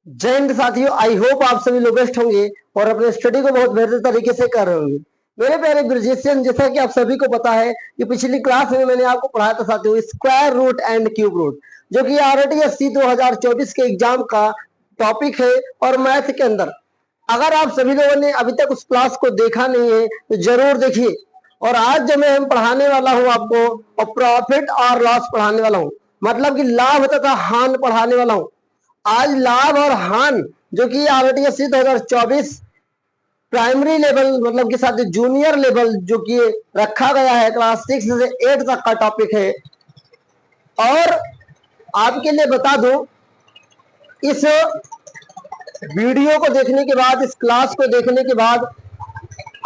जय हिंद साथियों, I hope आप सभी लोग बेस्ट होंगे और अपने स्टडी को बहुत बेहतर तरीके से कर रहे होंगे। मेरे प्यारे ब्रिजेशियन, जैसा कि आप सभी को पता है कि पिछली क्लास में मैंने आपको पढ़ाया था साथियों square root and cube root, जो कि RTSC 2024 के एग्जाम का टॉपिक है और मैथ के अंदर। अगर आप सभी लोगों ने अभी तक उस क्लास को देखा नहीं है तो जरूर देखिए। और आज जो मैं पढ़ाने वाला हूँ आपको, और प्रॉफिट और लॉस पढ़ाने वाला हूँ, मतलब कि लाभ तथा हानि पढ़ाने वाला हूँ। आज लाभ और हानि जो कि RTSC 2024 प्राइमरी लेवल मतलब के साथ जूनियर लेवल जो कि रखा गया है, क्लास 6 से 8 तक का टॉपिक है। और आपके लिए बता दूं, इस वीडियो को देखने के बाद, इस क्लास को देखने के बाद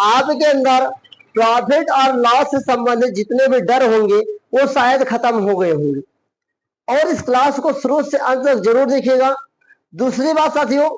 आपके अंदर प्रॉफिट और लॉस से संबंधित जितने भी डर होंगे वो शायद खत्म हो गए होंगे। और इस क्लास को शुरू से अंत तक जरूर देखिएगा। दूसरी बात साथियों,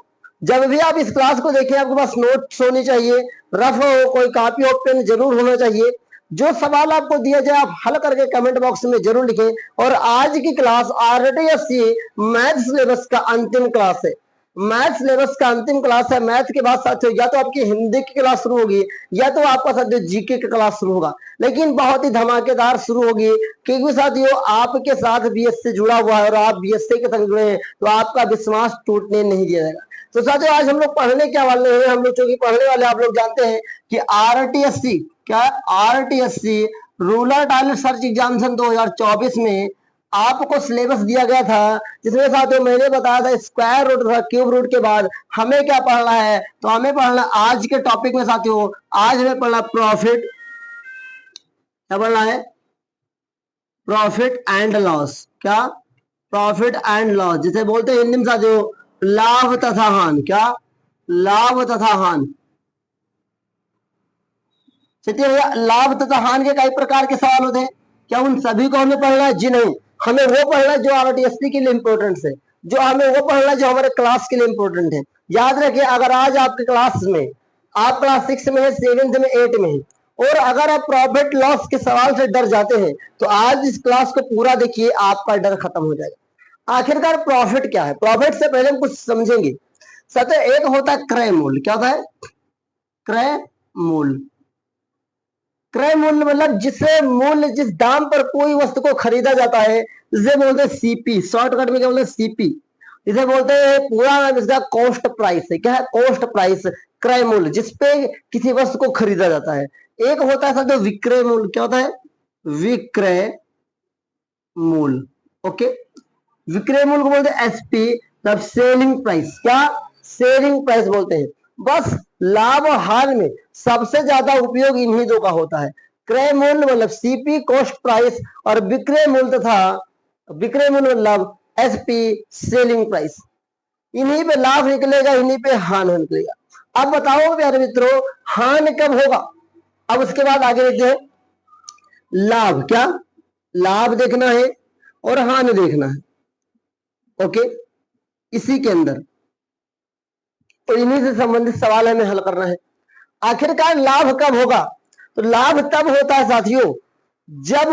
जब भी आप इस क्लास को देखें आपके पास नोट्स होनी चाहिए, रफ हो, कोई कॉपी और पेन जरूर होना चाहिए। जो सवाल आपको दिया जाए आप हल करके कमेंट बॉक्स में जरूर लिखें। और आज की क्लास RTSC मैथ सिलेबस का अंतिम क्लास है। मैथ सिलेबस का अंतिम क्लास है। मैथ के बाद साथियों या तो आपकी हिंदी की क्लास शुरू होगी या तो आपका साथियों जीके की क्लास शुरू होगा, लेकिन बहुत ही धमाकेदार शुरू होगी, क्योंकि साथियों आपके साथ BSc जुड़ा हुआ है और आप BSc के संग जुड़े हैं तो आपका विश्वास टूटने नहीं दिया जाएगा। तो साथियों आज हम लोग पढ़ने क्या वाले हैं, हम लोग जो कि पढ़ने वाले आप लोग जानते हैं कि RTSC क्या, RTSC rural talent search examination 2024 में आपको सिलेबस दिया गया था, जिसमें साथियों मैंने बताया था स्क्वायर रूट तथा क्यूब रूट के बाद हमें क्या पढ़ना है। तो हमें पढ़ना आज के टॉपिक में साथियों, आज हमें पढ़ना प्रॉफिट, क्या पढ़ना है, प्रॉफिट एंड लॉस। क्या, प्रॉफिट एंड लॉस, जिसे बोलते हैं हिंदी में साथियों लाभ तथा हानि। क्या, लाभ तथा हानि। लाभ तथा हानि के कई प्रकार के सवाल होते हैं, क्या उन सभी को हमें पढ़ना है? जी नहीं, हमें वो पढ़ना है जो RTSC के लिए इंपॉर्टेंट है, जो हमें वो पढ़ना है जो हमारे क्लास के लिए इंपॉर्टेंट है। याद रखिए, अगर आज आपके क्लास में, आप क्लास 6 में है, 7th में, 8 में है, और अगर आप प्रॉफिट लॉस के सवाल से डर जाते हैं तो आज इस क्लास को पूरा देखिए, आपका डर खत्म हो जाएगा। आखिरकार प्रॉफिट क्या है? प्रॉफिट से पहले हम कुछ समझेंगे। सत्य एक होता है क्रय मूल्य। क्या होता है? क्रय मूल्य। क्रय मूल्य मतलब जिसे मूल्य, जिस दाम पर कोई वस्तु को खरीदा जाता है, जिसे बोलते हैं CP। शॉर्टकट में क्या बोलते हैं? CP। इसे बोलते हैं, पूरा नाम इसका कॉस्ट प्राइस है। क्या है? कॉस्ट प्राइस, क्रय मूल्य, जिसपे किसी वस्तु को खरीदा जाता है। एक होता है साथियों विक्रय मूल्य। क्या होता है? विक्रय मूल्य। ओके, विक्रय मूल्य को बोलते हैं SP, तब सेलिंग प्राइस। क्या? सेलिंग प्राइस बोलते हैं। बस लाभ और हानि में सबसे ज्यादा उपयोग इन्हीं दो का होता है। क्रय मूल्य मतलब CP कॉस्ट प्राइस, और विक्रय मूल्य तथा विक्रय मूल्य मतलब SP सेलिंग प्राइस। इन्हीं पे लाभ निकलेगा, इन्हीं पे हानि निकलेगा। अब बताओ प्यारे मित्रों, हानि कब होगा? अब उसके बाद आगे देखते हैं लाभ। क्या? लाभ देखना है और हानि देखना है। ओके, इसी के अंदर तो इन्हीं से संबंधित सवाल हमें हल करना है। आखिरकार लाभ कब होगा? तो लाभ तब होता है साथियों जब,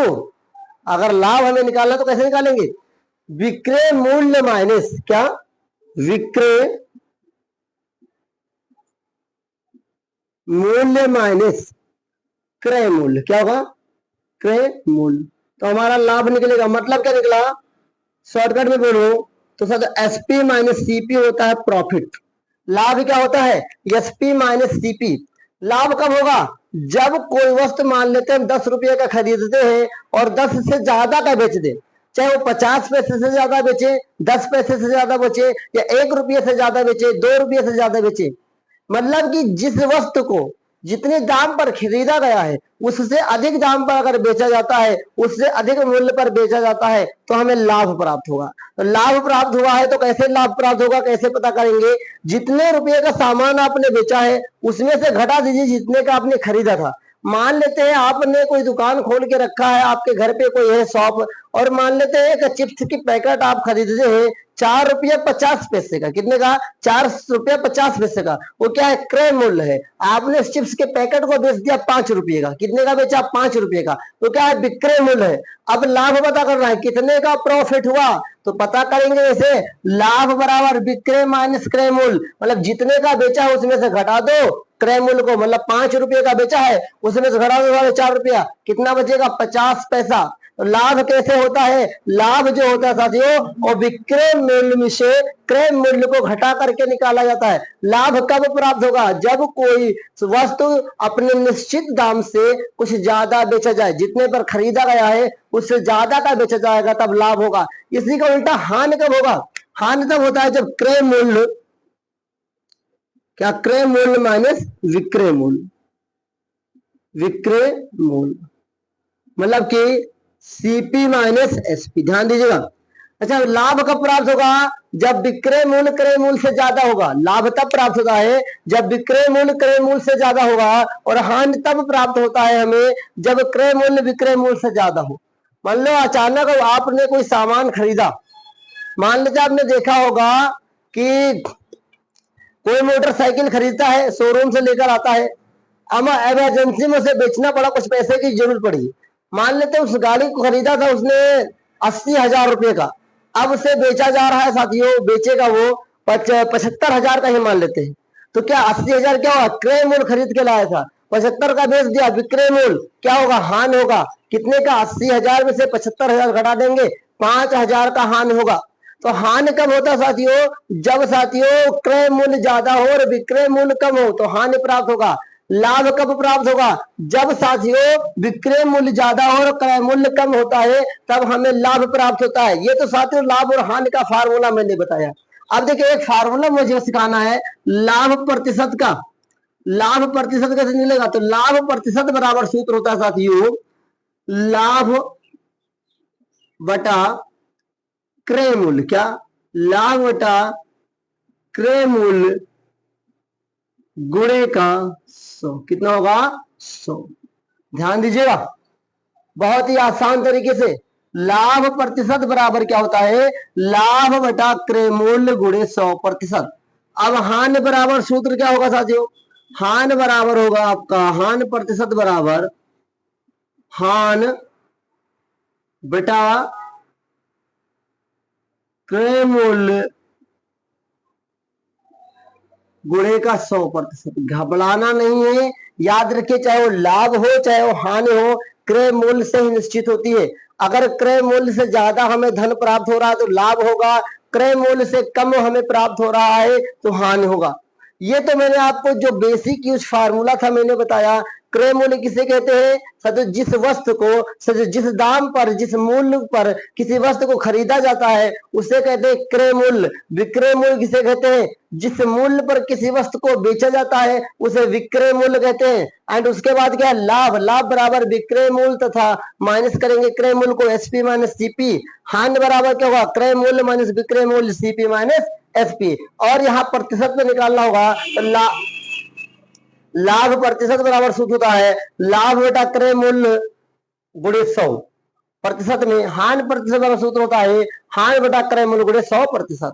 अगर लाभ हमें निकालना तो कैसे निकालेंगे? विक्रय मूल्य माइनस, क्या, विक्रय मूल्य माइनस क्रय मूल्य। क्या होगा? क्रय मूल्य। तो हमारा लाभ निकलेगा। मतलब क्या निकला? शॉर्टकट में बोलो तो सर SP माइनस CP होता है प्रॉफिट। लाभ क्या होता है? SP minus CP। लाभ कब होगा? जब कोई वस्तु मान लेते हैं 10 रुपये का खरीदते हैं और 10 से ज्यादा का बेच दे, चाहे वो 50 पैसे से ज्यादा बेचे, 10 पैसे से ज्यादा बेचे, या 1 रुपये से ज्यादा बेचे, 2 रुपये से ज्यादा बेचे। मतलब कि जिस वस्तु को जितने दाम पर खरीदा गया है उससे अधिक दाम पर अगर बेचा जाता है, उससे अधिक मूल्य पर बेचा जाता है, तो हमें लाभ प्राप्त होगा। तो लाभ प्राप्त हुआ है तो कैसे लाभ प्राप्त होगा, कैसे पता करेंगे? जितने रुपये का सामान आपने बेचा है उसमें से घटा दीजिए जितने का आपने खरीदा था, मान लेते हैं आपने कोई दुकान खोल के रखा है, आपके घर पे कोई है शॉप, और मान लेते हैं एक चिप्स की पैकेट आप खरीदते हैं 4 रुपया 50 पैसे का। कितने का? 4 रुपया 50 पैसे का। वो क्या है? क्रय मूल्य है। आपने उस चिप्स के पैकेट को बेच दिया 5 रुपये का। कितने का बेचा? 5 रुपये का। तो क्या है? विक्रय मूल्य है। अब लाभ पता करना है, कितने का प्रॉफिट हुआ, तो पता करेंगे जैसे लाभ बराबर विक्रय माइनस क्रय मूल्य, मतलब जितने का बेचा है उसमें से घटा दो क्रय मूल्य को, मतलब 5 रुपये का बेचा है उसमें से घटा दो 4 रुपया, कितना बचेगा? 50 पैसा। तो लाभ कैसे होता है? लाभ जो होता है साथियों और विक्रय मूल्य में से क्रय मूल्य को घटा करके निकाला जाता है। लाभ कब प्राप्त होगा? जब कोई वस्तु अपने निश्चित दाम से कुछ ज्यादा बेचा जाए, जितने पर खरीदा गया है उससे ज्यादा का बेचा जाएगा, तब लाभ होगा। इसी का उल्टा हानि कब होगा? हानि तब होता है जब क्रय मूल्य, क्या? क्रय मूल्य माइनस विक्रय मूल्य, विक्रय मूल्य मतलब कि सीपी माइनस एसपी। ध्यान दीजिएगा। अच्छा, लाभ कब प्राप्त होगा? जब विक्रय मूल्य क्रय मूल्य से ज्यादा होगा। लाभ तब प्राप्त होता है जब विक्रय मूल्य क्रय मूल्य से ज्यादा होगा, और हानि तब प्राप्त होता है हमें जब क्रय मूल्य विक्रय मूल्य से ज्यादा हो। मान लो अचानक आपने कोई सामान खरीदा, मान लीजिए आपने देखा होगा कि कोई मोटरसाइकिल खरीदता है, शोरूम से लेकर आता है, अब इमरजेंसी में उसे बेचना पड़ा, कुछ पैसे की जरूरत पड़ी। मान लेते हैं उस गाड़ी को खरीदा था उसने 80,000 रुपये का, अब उसे बेचा जा रहा है साथियों, बेचेगा वो 75,000 का ही मान लेते हैं। तो क्या 80,000 क्या होगा? क्रय मूल्य खरीद के लाया था, 75 का बेच दिया, विक्रय मूल्य क्या होगा? हानि होगा। कितने का? 80,000 में से 75,000 घटा देंगे, 5,000 का हानि होगा। तो हानि कब होता है साथियों? जब साथियों क्रय मूल्य ज्यादा हो और विक्रय मूल्य कम हो, तो हानि प्राप्त होगा। लाभ कब प्राप्त होगा? जब साथियों विक्रय मूल्य ज्यादा हो और क्रय मूल्य कम होता है, तब हमें लाभ प्राप्त होता है। ये तो साथियों लाभ और हानि का फार्मूला मैंने बताया। अब देखिए एक फार्मूला मुझे सिखाना है लाभ प्रतिशत का। लाभ प्रतिशत कैसे मिलेगा? तो लाभ प्रतिशत बराबर सूत्र होता है साथियों लाभ बटा क्रय मूल्य। क्या? लाभ बटा क्रय मूल्य गुणे का 100। कितना होगा? 100। ध्यान दीजिएगा, बहुत ही आसान तरीके से। लाभ प्रतिशत बराबर क्या होता है? लाभ बटा क्रय मूल्य गुणे 100%। अब हानि बराबर सूत्र क्या होगा साथियों? हानि बराबर होगा आपका हानि प्रतिशत बराबर हानि बटा क्रय मूल्य गुणे का 100%। घबराना नहीं है, याद रखिए, चाहे वो लाभ हो चाहे वो हानि हो, क्रय मूल्य से ही निश्चित होती है। अगर क्रय मूल्य से ज्यादा हमें धन प्राप्त हो रहा है तो लाभ होगा, क्रय मूल्य से कम हमें प्राप्त हो रहा है तो हानि होगा। ये तो मैंने आपको जो बेसिक यूज फार्मूला था मैंने बताया। क्रय मूल्य किसे कहते हैं? सर जिस वस्तु को सर जिस दाम पर जिस मूल्य पर किसी वस्तु को खरीदा जाता है उसे कहते हैं क्रय मूल्य। विक्रय मूल्य किसे कहते हैं? जिस मूल्य पर किसी वस्तु को बेचा जाता है उसे विक्रय मूल्य कहते हैं। एंड उसके बाद क्या? लाभ। लाभ बराबर विक्रय मूल्य तथा माइनस करेंगे क्रय मूल्य को एसपी माइनस सीपी। हानि बराबर क्या होगा? क्रय मूल्य माइनस विक्रय मूल्य सीपी माइनस एसपी। और यहाँ प्रतिशत में निकालना होगा तो लाभ प्रतिशत बराबर सूत्र होता है लाभ बटा क्रय मूल्य गुणे 100%। में हानि प्रतिशत बराबर सूत्र होता है हानि बटा क्रय मूल्य गुणे 100%।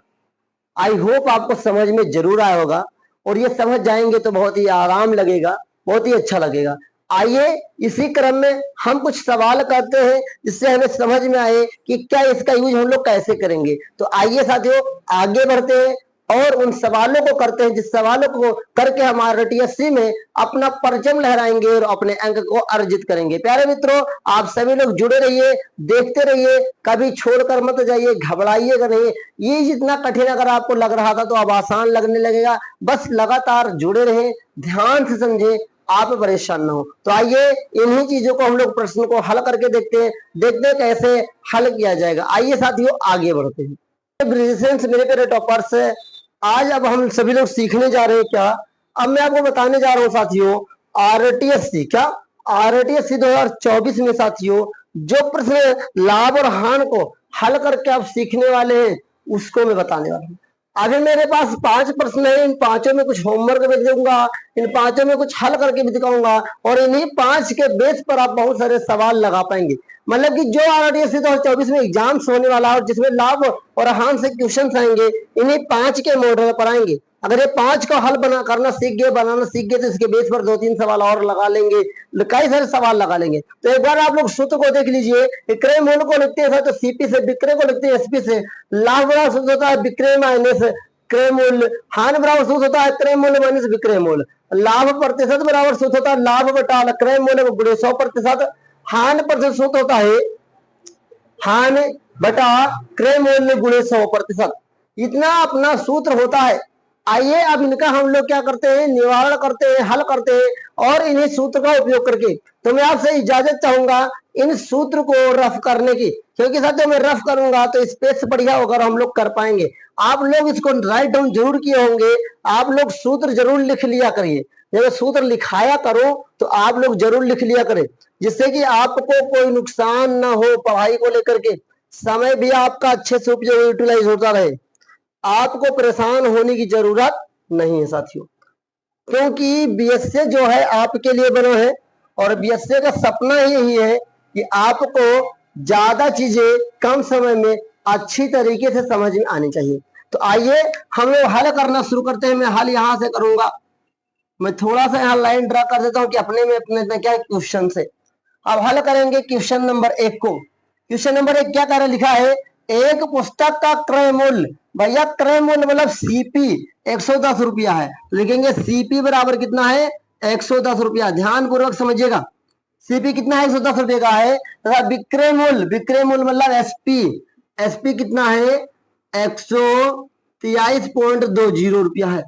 आई होप आपको समझ में जरूर आया होगा, और ये समझ जाएंगे तो बहुत ही आराम लगेगा, बहुत ही अच्छा लगेगा। आइए इसी क्रम में हम कुछ सवाल करते हैं जिससे हमें समझ में आए कि क्या इसका यूज हम लोग कैसे करेंगे। तो आइए साथियों आगे बढ़ते हैं और उन सवालों को करते हैं जिस सवालों को करके हम आरटीएससी में अपना परचम लहराएंगे और अपने अंक को अर्जित करेंगे। प्यारे मित्रों, आप सभी लोग जुड़े रहिए, देखते रहिए, कभी छोड़कर मत जाइए, घबराइएगा नहीं। ये जितना कठिन अगर आपको लग रहा था तो अब आसान लगने लगेगा। बस लगातार जुड़े रहें, ध्यान से समझे, आप परेशान ना हो। तो आइए इन्हीं चीजों को हम लोग प्रश्न को हल करके देखते हैं कैसे हल किया जाएगा। आइए साथियों आगे बढ़ते हैं। मेरे प्यारे टॉपर्स, आज अब हम सभी लोग सीखने जा रहे हैं क्या? अब मैं आपको बताने जा रहा हूं साथियों आरटीएससी। क्या? आरटीएससी 2024 में साथियों जो प्रश्न लाभ और हानि को हल करके आप सीखने वाले हैं उसको मैं बताने वाला हूं। अभी मेरे पास 5 प्रश्न है, इन पांचों में कुछ होमवर्क भी दूंगा, इन पांचों में कुछ हल करके भी दिखाऊंगा और इन्हीं 5 के बेस पर आप बहुत सारे सवाल लगा पाएंगे। मतलब कि जो RRTS 2024 में एग्जाम्स होने वाला है और जिसमें लाभ और हान से क्वेश्चन आएंगे, इन्हीं 5 के मॉडल पर आएंगे। अगर ये 5 का हल करना सीख गए, बनाना सीख गए, तो इसके बेस पर 2-3 सवाल और लगा लेंगे, कई सारे सवाल लगा लेंगे। तो एक बार आप लोग सूत्र को देख लीजिए। क्रय मूल्य को लिखते हैं तो CP से, विक्रय को लिखते हैं SP से, लाभ बराबर सूत्र होता है विक्रय माइनस क्रय मूल्य, हानि बराबर सूत्र होता है क्रय मूल्य माइनस विक्रय मूल्य, लाभ प्रतिशत बराबर सूत्र होता है लाभ बटा क्रय मूल्य गुणे 100%, हानि प्रतिशत सूत्र होता है हानि बटा क्रय मूल्य गुणे 100%। इतना अपना सूत्र होता है। आइए अब इनका हम लोग क्या करते हैं, निवारण करते हैं, हल करते हैं और इन्हीं सूत्र का उपयोग करके। तो मैं आपसे इजाजत चाहूंगा इन सूत्र को रफ करने की, क्योंकि साथियों मैं रफ करूंगा तो स्पेस बढ़िया होकर हम लोग कर पाएंगे। आप लोग इसको राइट डाउन जरूर किए होंगे, आप लोग सूत्र जरूर लिख लिया करिए। जब सूत्र लिखाया करो तो आप लोग जरूर लिख लिया करें, जिससे कि आपको कोई नुकसान ना हो पढ़ाई को लेकर के, समय भी आपका अच्छे से उपयोग यूटिलाइज होता रहे, आपको परेशान होने की जरूरत नहीं है साथियों। क्योंकि बीएसए जो है आपके लिए बना है और बीएसए का सपना ही यही है कि आपको ज्यादा चीजें कम समय में अच्छी तरीके से समझ में आनी चाहिए। तो आइए हम लोग हल करना शुरू करते हैं। मैं हल यहां से करूंगा, मैं थोड़ा सा यहाँ लाइन ड्रा कर देता हूँ कि अपने में अपने क्या क्वेश्चन से। अब हल करेंगे क्वेश्चन नंबर 1 को। क्वेश्चन नंबर 1 क्या कह रहा लिखा है, एक पुस्तक का क्रय मूल्य, भैया क्रय मूल्य मतलब सीपी 110 रुपया है, तो लिखेंगे सीपी बराबर कितना है 110 रुपया। ध्यान पूर्वक समझिएगा, सीपी कितना है 110 रुपये का है। तथा विक्रय मूल्य मतलब एसपी, एसपी कितना है 123.20 रुपया है।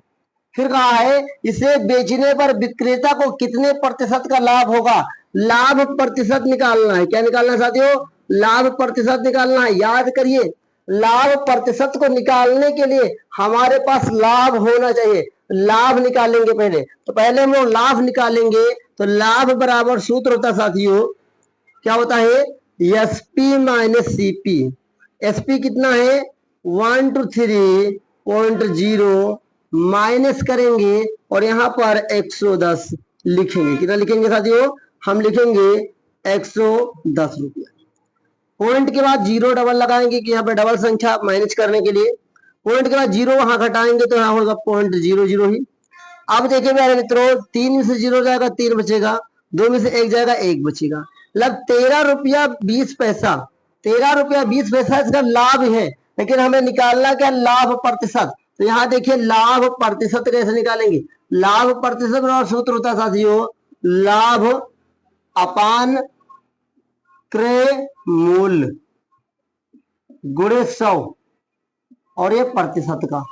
फिर कहा है इसे बेचने पर विक्रेता को कितने प्रतिशत का लाभ होगा, लाभ प्रतिशत निकालना है। क्या निकालना है साथियों, लाभ प्रतिशत निकालना है। याद करिए, लाभ प्रतिशत को निकालने के लिए हमारे पास लाभ होना चाहिए। लाभ निकालेंगे पहले, तो पहले हम लोग लाभ निकालेंगे। तो लाभ बराबर सूत्र होता साथियों, क्या होता है एसपी माइनस सीपी। एसपी कितना है 123.0 माइनस करेंगे और यहाँ पर 110 लिखेंगे। कितना लिखेंगे साथियों, हम लिखेंगे 110 रुपया। पॉइंट के बाद जीरो डबल लगाएंगे कि यहाँ पे डबल संख्या माइनस करने के लिए। पॉइंट के बाद जीरो वहां घटाएंगे तो यहाँ होगा 0.00 ही। अब देखिए मेरे मित्रों, 3 में से 0 जाएगा 3 बचेगा, 2 में से 1 जाएगा 1 बचेगा, मतलब 13 रुपया 20 पैसा। 13 रुपया 20 पैसा इसका लाभ है, लेकिन हमें निकालना क्या लाभ प्रतिशत। तो यहाँ देखिए लाभ प्रतिशत कैसे निकालेंगे, लाभ प्रतिशत और सूत्र होता है साथियों लाभ अपान क्रय मूल्य गुणे 100 और ये प्रतिशत का।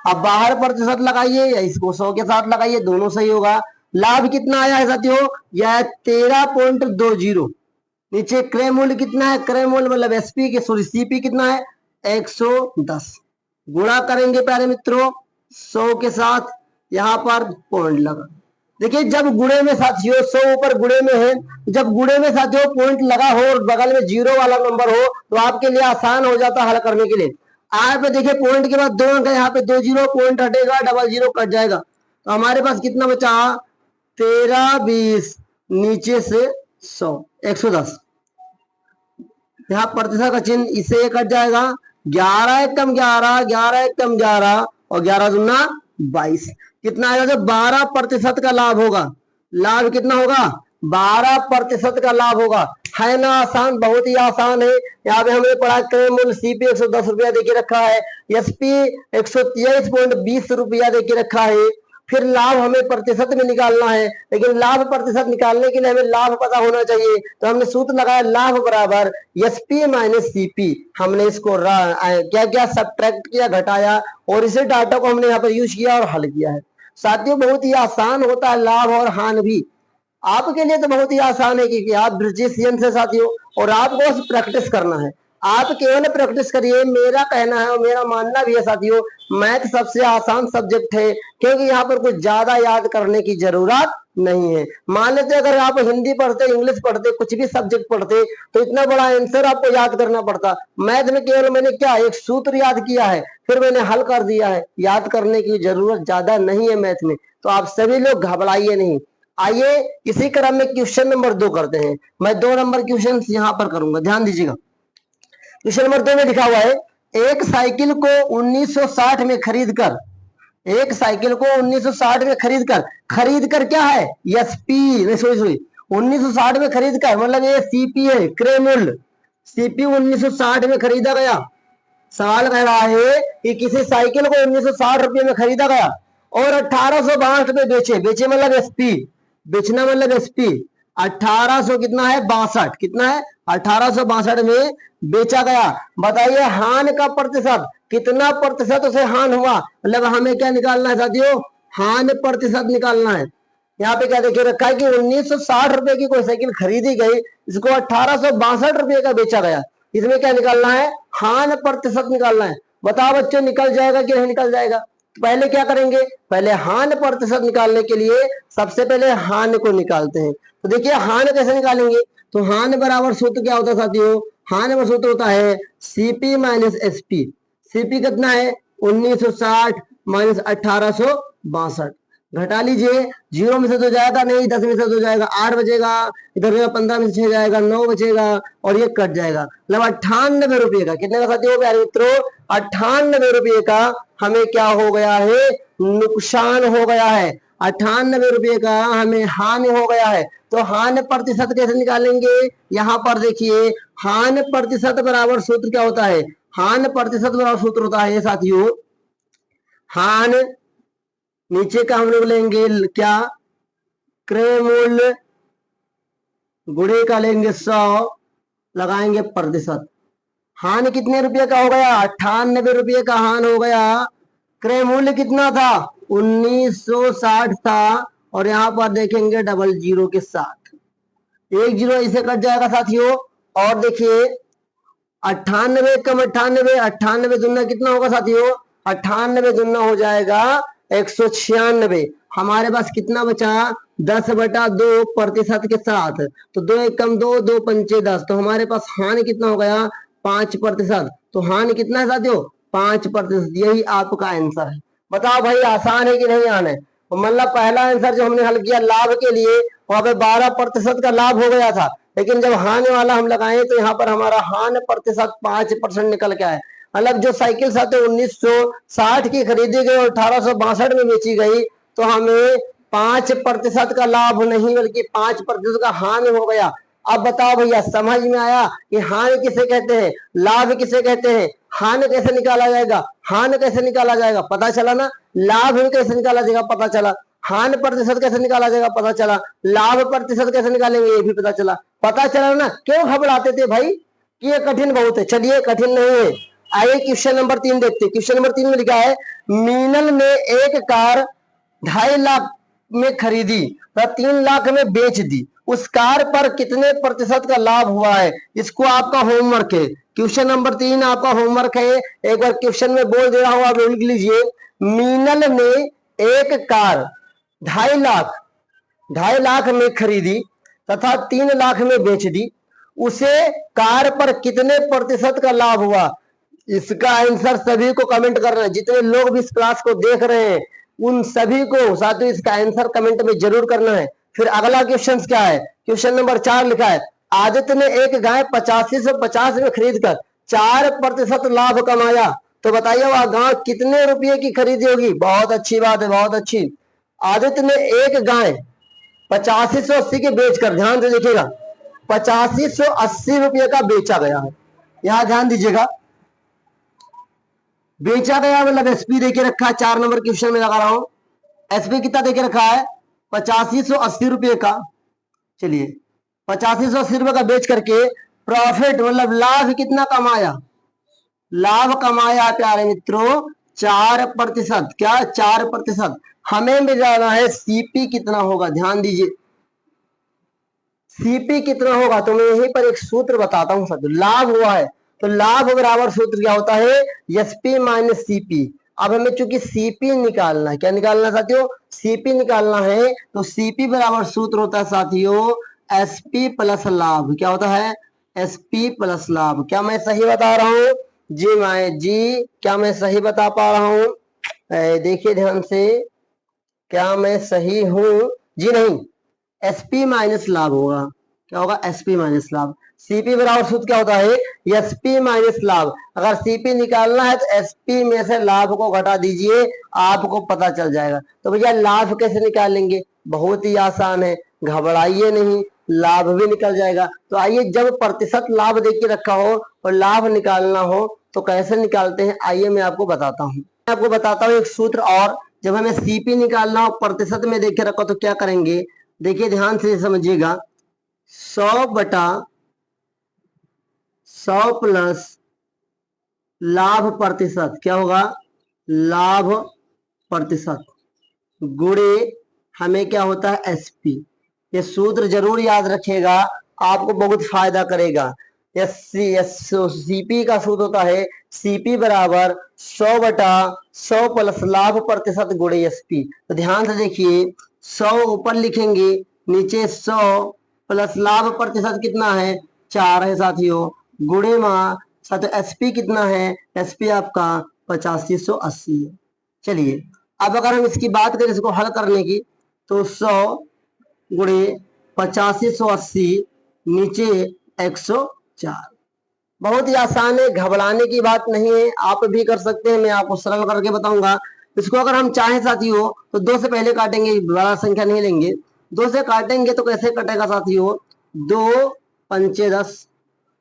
अब बाहर प्रतिशत लगाइए या इसको 100 के साथ लगाइए, दोनों सही होगा। लाभ कितना आया है साथियों, यह 13.20। नीचे क्रय मूल्य कितना है, क्रय मूल्य मतलब एसपी के सॉरी सीपी कितना है 110। गुणा करेंगे प्यारे मित्रों 100 के साथ, यहाँ पर पॉइंट लगा। देखिए जब गुणे में साथियों 100 ऊपर गुणे में है, जब गुणे में साथियों पॉइंट लगा हो और बगल में जीरो वाला नंबर हो तो आपके लिए आसान हो जाता है हल करने के लिए। यहाँ पे देखिए पॉइंट के बाद 2 अंक है, यहाँ पे 2 जीरो, पॉइंट हटेगा, डबल जीरो कट जाएगा, तो हमारे पास कितना बचा 1320 नीचे से 100 110। यहाँ प्रतिशत का चिन्ह इसे कट जाएगा, 11 एकम 11, 11 एकम 11 और 11 दूना 22। कितना आएगा, जब 12% का लाभ होगा। लाभ कितना होगा 12% का लाभ होगा। है ना आसान, बहुत ही आसान है। यहाँ पे हमने पढ़ा क्रय मूल्य सीपी 110 रुपया देके रखा है, एसपी 123.20 रुपया देके रखा है। फिर लाभ हमें प्रतिशत में निकालना है, लेकिन लाभ प्रतिशत निकालने के लिए हमें लाभ पता होना चाहिए। तो हमने सूत्र लगाया लाभ बराबर एसपी माइनस सीपी। हमने इसको क्या क्या सब्ट्रैक्ट किया, घटाया और इसे डाटा को हमने यहाँ पर यूज किया और हल किया है। साथियों बहुत ही आसान होता है लाभ और हानि भी। आपके लिए तो बहुत ही आसान है क्योंकि आप ब्रिजिशियन से साथियों, और आपको बस प्रैक्टिस करना है। आप केवल प्रैक्टिस करिए, मेरा कहना है और मेरा मानना भी है साथियों मैथ सबसे आसान सब्जेक्ट है, क्योंकि यहाँ पर कुछ ज्यादा याद करने की जरूरत नहीं है। मान लेते अगर आप हिंदी पढ़ते, इंग्लिश पढ़ते, कुछ भी सब्जेक्ट पढ़ते तो इतना बड़ा आंसर आपको याद करना पड़ता। मैथ में केवल मैंने क्या एक सूत्र याद किया है, फिर मैंने हल कर दिया है। याद करने की जरूरत ज्यादा नहीं है मैथ में, तो आप सभी लोग घबराइए नहीं। आइए इसी क्रम में क्वेश्चन नंबर 2 करते हैं। मैं 2 नंबर क्वेश्चन यहाँ पर करूंगा, ध्यान दीजिएगा। क्वेश्चन नंबर 2 में लिखा हुआ है, एक साइकिल को 1960 में खरीदकर, एक साइकिल को 1960 में खरीद कर क्या है, एसपी, सॉरी 1960 में खरीद कर मतलब ये सीपी है, क्रय मूल्य। सीपी 1960 में खरीदा गया। सवाल कह रहा है कि किसी साइकिल को 1960 रुपये में खरीदा गया और 1862 में बेचे, बेचे मतलब एसपी, बेचना मतलब एसपी। 1800 कितना है, 62, कितना है 1862 में बेचा गया। बताइए हान का प्रतिशत, कितना प्रतिशत उसे हान हुआ, मतलब हमें क्या निकालना है साथियों, हान प्रतिशत निकालना है। यहाँ पे क्या देखिए रखा है कि 1960 रुपए की कोई साइकिल खरीदी गई, इसको 1862 रुपये का बेचा गया। इसमें क्या निकालना है, हान प्रतिशत निकालना है। बताओ बच्चों निकल जाएगा कि नहीं निकल जाएगा। तो पहले क्या करेंगे, पहले हान प्रतिशत निकालने के लिए सबसे पहले हान को निकालते हैं। तो देखिए हान कैसे निकालेंगे, तो हान बराबर सूत्र क्या होता है साथियों, हान बराबर सूत्र होता है सीपी माइनस एसपी। सीपी कितना है 1960 माइनस 1862, घटा लीजिए, 0 में से तो जाएगा नहीं, 10 में से तो जाएगा 8 बचेगा, इधर 15 में से 6 जाएगा 9 बचेगा और ये कट जाएगा, मतलब 98 रुपये का। कितने का साथियों प्यारे मित्रों, 98 रुपये का हमें क्या हो गया है, नुकसान हो गया है। 98 रुपये का हमें हानि हो गया है। तो हानि प्रतिशत कैसे निकालेंगे, यहाँ पर देखिए हानि प्रतिशत बराबर सूत्र क्या होता है, हानि प्रतिशत बराबर सूत्र होता है साथियों, हानि नीचे का हम लोग लेंगे क्या, क्रय मूल्य गुणे का लेंगे 100, लगाएंगे प्रतिशत। हानि कितने रुपये का हो गया, 98 रुपये का हानि हो गया। क्रय मूल्य कितना था 1960 था, और यहाँ पर देखेंगे डबल जीरो के साथ, एक जीरो इसे कट जाएगा साथियों। और देखिए 98 कम 98, 98 दुना कितना होगा साथियों, 98 दुना हो जाएगा 196। हमारे पास कितना बचा 10/2 प्रतिशत के साथ, तो 2 एक कम 2, 2 पंचे 10, तो हमारे पास हानि कितना हो गया 5%। तो हानि कितना है साथियों 5%, यही आपका आंसर है। बताओ भाई आसान है कि नहीं आना है। तो मतलब पहला आंसर जो हमने हल किया लाभ के लिए, वहां पे 12% का लाभ हो गया था, लेकिन जब हानि वाला हम लगाए तो यहाँ पर हमारा हानि प्रतिशत 5% निकल के आया। मतलब जो साइकिल साथ 1960 की खरीदी गई और 1862 में बेची गई, तो हमें 5% का लाभ नहीं बल्कि 5% का हानि हो गया। अब बताओ भैया समझ में आया कि हानि किसे कहते हैं, लाभ किसे कहते हैं, हानि कैसे निकाला जाएगा, हानि कैसे निकाला जाएगा पता चला ना, लाभ कैसे निकाला जाएगा पता चला, हानि प्रतिशत कैसे निकाला जाएगा पता चला, लाभ प्रतिशत कैसे निकालेंगे ये भी पता चला ना। क्यों घबराते थे भाई कि ये कठिन बहुत है, चलिए कठिन नहीं है। आइए क्वेश्चन नंबर 3 देखते हैं। क्वेश्चन नंबर 3 में लिखा है, मीनल ने एक कार 2.5 लाख में खरीदी वह 3 लाख में बेच दी, उस कार पर कितने प्रतिशत का लाभ हुआ है। इसको आपका होमवर्क है, क्वेश्चन नंबर 3 आपका होमवर्क है। एक बार क्वेश्चन में बोल दे रहा हूं, आप लिख लीजिए। मीनल ने एक कार 2.5 लाख में खरीदी तथा 3 लाख में बेच दी, उसे कार पर कितने प्रतिशत का लाभ हुआ। इसका आंसर सभी को कमेंट करना है, जितने लोग भी इस क्लास को देख रहे हैं उन सभी को साथियों इसका आंसर कमेंट में जरूर करना है। फिर अगला क्वेश्चन क्या है, क्वेश्चन नंबर 4 लिखा है, आदित्य ने एक गाय 8550 में खरीद कर 4% लाभ कमाया, तो बताइए वह गाय कितने रुपए की खरीदी होगी। बहुत अच्छी बात है, बहुत अच्छी। आदित्य ने एक गाय 8580 के बेचकर, ध्यान से देखिएगा 8580 रुपये का बेचा गया है, यहां ध्यान दीजिएगा, बेचा गया मतलब एसपी देके रखा है। 4 नंबर क्वेश्चन में लगा रहा हूं, एसपी कितना देके रखा है 8580 रुपये का। चलिए 8580 रुपये का बेच करके प्रॉफिट मतलब लाभ कितना कमाया, लाभ कमाया प्यारे मित्रों 4%। क्या 4%। हमें भी जाना है सीपी कितना होगा, ध्यान दीजिए सीपी कितना होगा। तो मैं यहीं पर एक सूत्र बताता हूं, सब लाभ हुआ है तो लाभ बराबर सूत्र क्या होता है, एसपी माइनस सीपी। अब हमें चूंकि सीपी निकालना है, क्या निकालना है साथियों, सीपी निकालना है, तो सीपी बराबर सूत्र होता है साथियों एसपी प्लस लाभ। क्या होता है, एसपी प्लस लाभ। क्या मैं सही बता रहा हूँ जी, क्या मैं सही बता पा रहा हूँ, देखिए ध्यान से, क्या मैं सही हूं जी, नहीं, एसपी माइनस लाभ होगा। क्या होगा, एसपी माइनस लाभ। सीपी बराबर सूत्र क्या होता है, एसपी माइनस लाभ। अगर सीपी निकालना है तो एसपी में से लाभ को घटा दीजिए, आपको पता चल जाएगा। तो भैया लाभ कैसे निकालेंगे, बहुत ही आसान है, घबराइए नहीं, लाभ भी निकल जाएगा। तो आइए, जब प्रतिशत लाभ देख के रखा हो और लाभ निकालना हो तो कैसे निकालते हैं, आइए मैं आपको बताता हूँ। मैं आपको बताता हूँ एक सूत्र और। जब हमें सीपी निकालना हो प्रतिशत में देख के रखो तो क्या करेंगे, देखिए ध्यान से समझिएगा, 100/100 प्लस लाभ प्रतिशत, क्या होगा, लाभ प्रतिशत गुणे हमें क्या होता है, एसपी। ये सूत्र जरूर याद रखिएगा, आपको बहुत फायदा करेगा। सीपी का सूत्र होता है सीपी बराबर 100/100 प्लस लाभ प्रतिशत गुणे एसपी। तो ध्यान से देखिए, 100 ऊपर लिखेंगे, नीचे 100 प्लस लाभ प्रतिशत कितना है, 4 है साथियों, गुणे मां साथियों एसपी कितना है, एसपी आपका 8580 है। चलिए, अब अगर हम इसकी बात करें, इसको हल करने की, तो 100 गुणे 8580 नीचे 104। बहुत ही आसान है, घबराने की बात नहीं है, आप भी कर सकते हैं, मैं आपको सरल करके बताऊंगा। इसको अगर हम चाहें साथियों तो 2 से पहले काटेंगे, बड़ा संख्या नहीं लेंगे, 2 से काटेंगे तो कैसे कटेगा साथियों, 2 पंचे 10,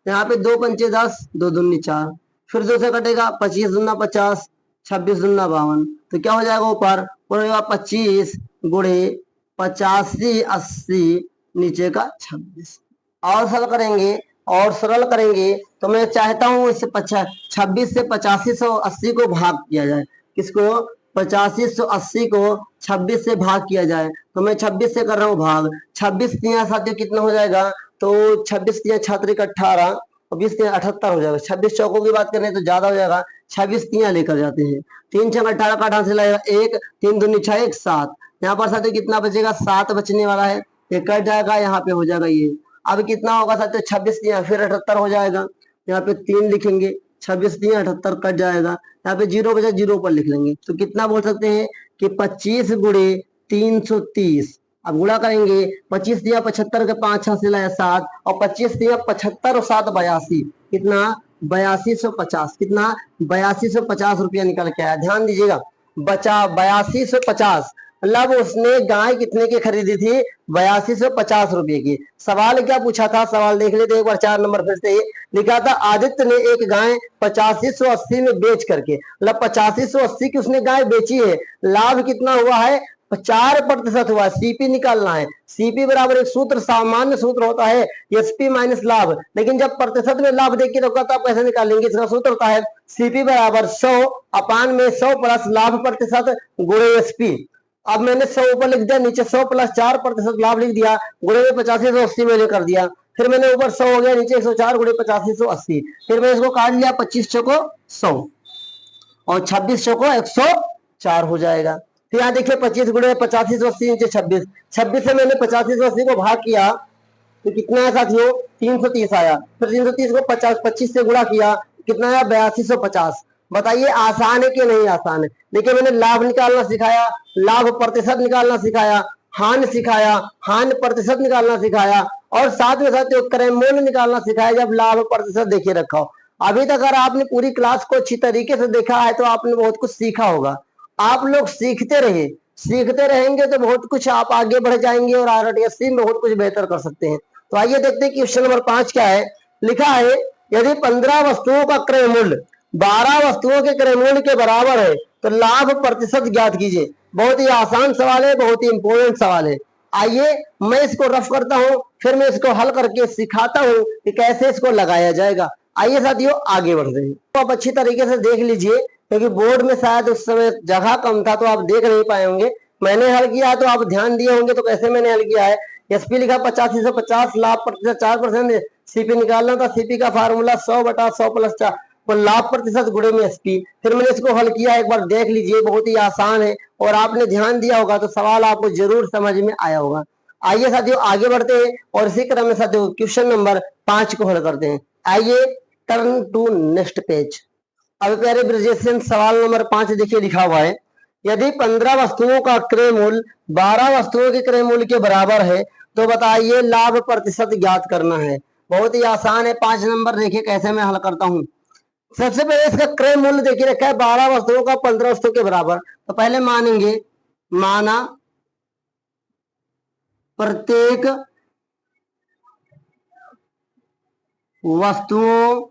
यहाँ पे 2 पंचे 10, 2 दूनी 4, फिर 2 से कटेगा, 25 दूना 50, 26 दूना 52, तो क्या हो जाएगा ऊपर, 25 गुणे 8580 नीचे का 26। और सरल करेंगे, और सरल करेंगे तो मैं चाहता हूं इसे 26 से 8580 को भाग किया जाए। किसको, 8580 को 26 से भाग किया जाए। तो मैं 26 से कर रहा हूँ भाग, 26 तिया साथियों कितना हो जाएगा, तो 26 तिया छात्र 18 और 20 तिया 78 हो जाएगा। 26 चौकों की बात करें तो ज्यादा हो जाएगा, 26 तिया लेकर जाते हैं, 3 6 18 का 18 से लगेगा 1, 3 दूनी 6 1 7, यहाँ पर साथियों कितना बचेगा, 7 बचने वाला है, ये कट जाएगा, यहाँ पे हो जाएगा ये। अब कितना होगा साथियों, 26 दिया फिर 78 हो जाएगा, यहाँ पे 3 लिखेंगे, 26 दिया 78 कट जाएगा, यहाँ पे 0 बचा, 0 पर लिख लेंगे, तो कितना बोल सकते हैं कि 25 गुणे 330। अब गुणा करेंगे, 25 दिया 75 के 5 6 से लाया 7, और 25 दिया 75 और 7 82, कितना 8250, कितना 8250 रुपया निकल के आया। ध्यान दीजिएगा, बचा 8250, मतलब उसने गाय कितने की खरीदी थी, 8250 रुपए की। सवाल क्या पूछा था, सवाल देख लेते एक बार, 4 नंबर फिर से लिखा था, आदित्य ने एक गाय 8580 में बेच करके, मतलब 8580 की उसने गाय बेची है, लाभ कितना हुआ है, 4% हुआ है। सीपी निकालना है, सीपी बराबर एक सूत्र, सामान्य सूत्र होता है एसपी माइनस लाभ, लेकिन जब प्रतिशत में लाभ देख के रखा तो आप कैसे निकालेंगे, इसका सूत्र होता है सीपी बराबर 100/100 प्लस लाभ प्रतिशत गुणे एसपी। अब मैंने 100 ऊपर लिख दिया, नीचे 100 प्लस 4% लाभ लिख दिया, गुणे में 8580 मैंने कर दिया, फिर मैंने ऊपर 100 हो गया, नीचे 104 गुणे 8580, फिर मैंने इसको काट लिया, 25 चौको 100 और 26 चौको 104 हो जाएगा। फिर यहाँ देखिए 25 गुणे 8580 नीचे 26, 26 से मैंने 8580 को भाग किया तो कितना है साथियों, 330 आया, फिर 330 को 25 से गुणा किया, कितना आया 8250। बताइए आसान है कि नहीं आसान है। देखिए मैंने लाभ निकालना सिखाया, लाभ प्रतिशत निकालना सिखाया, हानि सिखाया, हानि प्रतिशत निकालना सिखाया, और साथ में साथ क्रयमूल्य निकालना सिखाया, जब लाभ प्रतिशत देखिए रखा हो। अभी तक अगर आपने पूरी क्लास को अच्छी तरीके से देखा है तो आपने बहुत कुछ सीखा होगा। आप लोग सीखते रहे, सीखते रहेंगे तो बहुत कुछ आप आगे बढ़ जाएंगे और आरटीएससी में बहुत कुछ बेहतर कर सकते हैं। तो आइए देखते हैं क्वेश्चन नंबर 5 क्या है। लिखा है, यदि 15 वस्तुओं का क्रय मूल्य 12 वस्तुओं के क्रय मूल्य के बराबर है तो लाभ प्रतिशत ज्ञात कीजिए। बहुत ही आसान सवाल है, बहुत ही इंपॉर्टेंट सवाल है। आइए मैं इसको रफ करता हूं, फिर मैं इसको हल करके सिखाता हूं कि कैसे इसको लगाया जाएगा। आइए साथियों आगे बढ़ते हैं। तो आप अच्छी तरीके से देख लीजिए, क्योंकि बोर्ड में शायद उस समय जगह कम था तो आप देख नहीं पाए होंगे। मैंने हल किया है तो आप ध्यान दिए होंगे, तो कैसे मैंने हल किया है। एसपी लिखा 85 से 50, लाभ प्रतिशत 4%, सीपी निकालना था, सीपी का फार्मूला 100/100 प्लस तो लाभ प्रतिशत गुणे में एसपी। फिर मैंने इसको हल किया, एक बार देख लीजिए, बहुत ही आसान है और आपने ध्यान दिया होगा तो सवाल आपको जरूर समझ में आया होगा। आइए साथियों आगे बढ़ते हैं और इसी क्रम में साथियों क्वेश्चन नंबर 5 को हल करते हैं। आइए टर्न टू नेक्स्ट पेज। अब प्यारे ब्रजेशियन सवाल नंबर 5 देखिए लिखा हुआ है, यदि 15 वस्तुओं का क्रय मूल्य 12 वस्तुओं के क्रय मूल्य के बराबर है तो बताइए लाभ प्रतिशत ज्ञात करना है। बहुत ही आसान है, 5 नंबर देखिए कैसे मैं हल करता हूं। सबसे पहले इसका क्रय मूल्य देखिए रखा है 12 वस्तुओं का 15 वस्तुओं के बराबर, तो पहले मानेंगे, माना प्रत्येक वस्तुओं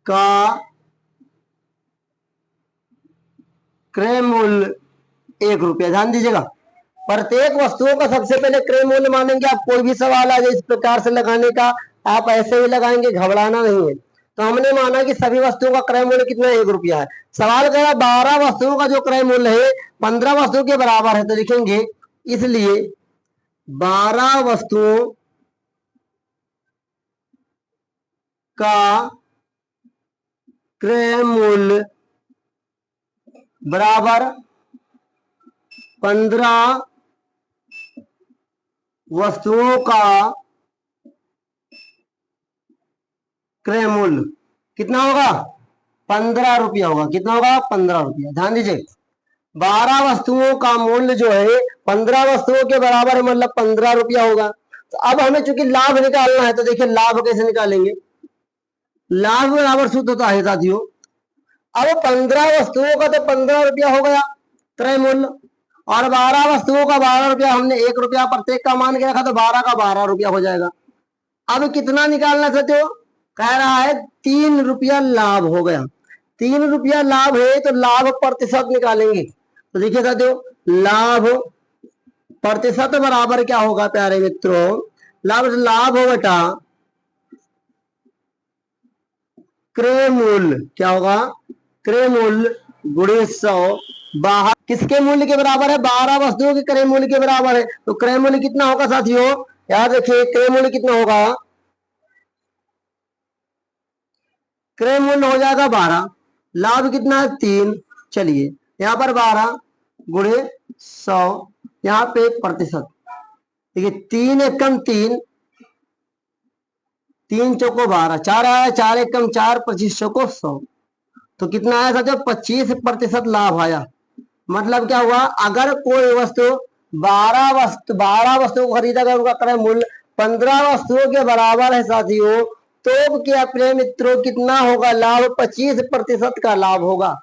का क्रय मूल्य 1 रुपया। ध्यान दीजिएगा, प्रत्येक वस्तुओं का सबसे पहले क्रय मूल्य मानेंगे। आप कोई भी सवाल आ जाए इस प्रकार से लगाने का, आप ऐसे ही लगाएंगे, घबराना नहीं है। तो हमने माना कि सभी वस्तुओं का क्रय मूल्य कितना है, 1 रुपया है। सवाल कह रहा 12 वस्तुओं का जो क्रय मूल्य है 15 वस्तुओं के बराबर है, तो लिखेंगे इसलिए 12 वस्तुओं का क्रय मूल्य बराबर 15 वस्तुओं का क्रय मूल्य कितना होगा, 15 रुपया होगा। कितना होगा, 15 रुपया। ध्यान दीजिए, 12 वस्तुओं का मूल्य जो है 15 वस्तुओं के बराबर है, मतलब 15 रुपया होगा। तो अब हमें चूंकि लाभ निकालना है, तो देखिए लाभ कैसे निकालेंगे। लाभ बराबर सूत्र होता है साथियों, अब 15 वस्तुओं का तो 15 रुपया हो गया क्रय मूल्य, और 12 वस्तुओं का 12 रुपया, हमने 1 रुपया प्रत्येक का मान के रखा, तो 12 का 12 रुपया हो जाएगा। अब कितना निकालना साथियों, कह रहा है 3 रुपया लाभ हो गया। 3 रुपया लाभ है तो लाभ प्रतिशत निकालेंगे। तो देखिए साथियों, लाभ प्रतिशत बराबर क्या होगा प्यारे मित्रों, लाभ हो बेटा क्रय मूल्य, क्या होगा, क्रय मूल्य गुणे 100। बाहर किसके मूल्य के बराबर है, 12 वस्तुओं के क्रय मूल्य के बराबर है। तो क्रय मूल्य कितना होगा साथियों, याद रखिए क्रय मूल्य कितना होगा, क्रय मूल्य हो जाएगा 12, लाभ कितना है 3। चलिए यहाँ पर 12 गुणे 100, यहाँ पे प्रतिशत देखिए 3 एकम 3, 3 चौको 12, 4 आया, 4 एकम 4, 25 चौको 100। तो कितना आया साथियों, 25% लाभ आया। मतलब क्या हुआ, अगर कोई वस्तु 12 वस्तुओं को खरीदा गया, उनका क्रय मूल्य 15 वस्तुओं के बराबर है साथियों, तो क्या प्रिय मित्रों कितना होगा लाभ, 25% का लाभ होगा।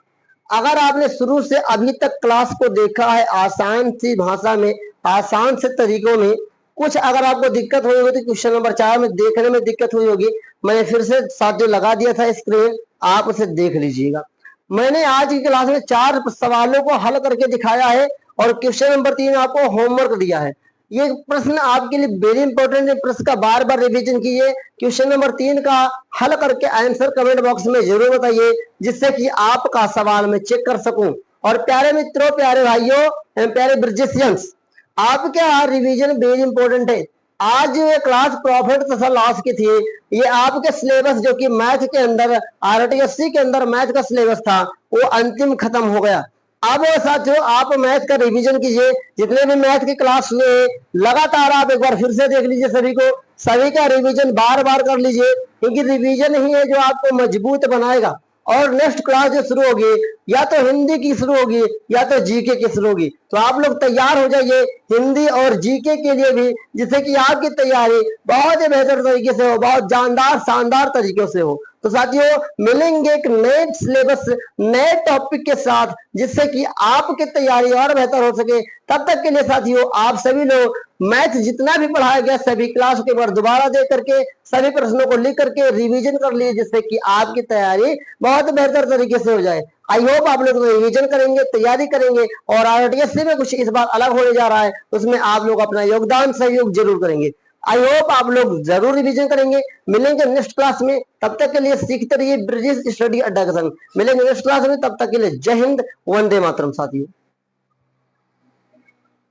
अगर आपने शुरू से अभी तक क्लास को देखा है आसान सी भाषा में, आसान से तरीकों में, कुछ अगर आपको दिक्कत हुई होगी तो क्वेश्चन नंबर 4 में देखने में दिक्कत हुई होगी, मैंने फिर से साथियों लगा दिया था स्क्रीन, आप उसे देख लीजिएगा। मैंने आज की क्लास में 4 सवालों को हल करके दिखाया है और क्वेश्चन नंबर 3 आपको होमवर्क दिया है। ये प्रश्न आपके लिए वेरी इंपॉर्टेंट है, प्रश्न का बार बार रिवीजन कीजिए। क्वेश्चन नंबर 3 का हल करके आंसर कमेंट बॉक्स में जरूर बताइए, जिससे कि आपका सवाल मैं चेक कर सकूं। और प्यारे मित्रों, प्यारे भाइयों एवं प्यारे ब्रिजिशियंस, आपके रिवीजन वेरी इंपॉर्टेंट है। आज ये क्लास प्रॉफिट तथा लॉस की थी, ये आपके सिलेबस जो कि मैथ के अंदर आरटीएससी के अंदर मैथ का सिलेबस था वो अंतिम खत्म हो गया। अब साथियों आप मैथ का रिवीजन कीजिए, जितने भी मैथ की क्लास हुए लगातार आप एक बार फिर से देख लीजिए, सभी का रिवीजन बार बार कर लीजिए, क्योंकि रिवीजन ही है जो आपको मजबूत बनाएगा। और नेक्स्ट क्लास जो शुरू होगी या तो हिंदी की शुरू होगी या तो जीके की शुरू होगी, तो आप लोग तैयार हो जाइए हिंदी और जीके के लिए भी, जिससे कि आपकी तैयारी बहुत ही बेहतर तरीके से हो, बहुत जानदार शानदार तरीके से हो। तो साथियों मिलेंगे एक नए सिलेबस नए टॉपिक के साथ, जिससे कि आपकी तैयारी और बेहतर हो सके। तब तक के लिए साथियों आप सभी लोग मैथ जितना भी पढ़ाया गया सभी क्लास के बार दोबारा देख करके सभी प्रश्नों को लिख करके रिवीजन कर लीजिए, जिससे कि आपकी तैयारी बहुत बेहतर तरीके से हो जाए। आई होप आप लोग रिवीजन करेंगे, तैयारी करेंगे, और आरटीएससी में कुछ इस बार अलग होने जा रहा है, उसमें आप लोग अपना योगदान सहयोग जरूर करेंगे। आई होप आप लोग जरूर रिवीजन करेंगे। मिलेंगे नेक्स्ट क्लास में, तब तक के लिए सीखते रहिए ब्रिजेश स्टडी अड्डा के संग। मिलेंगे नेक्स्ट क्लास में, तब तक के लिए जय हिंद, वंदे मातरम साथियों।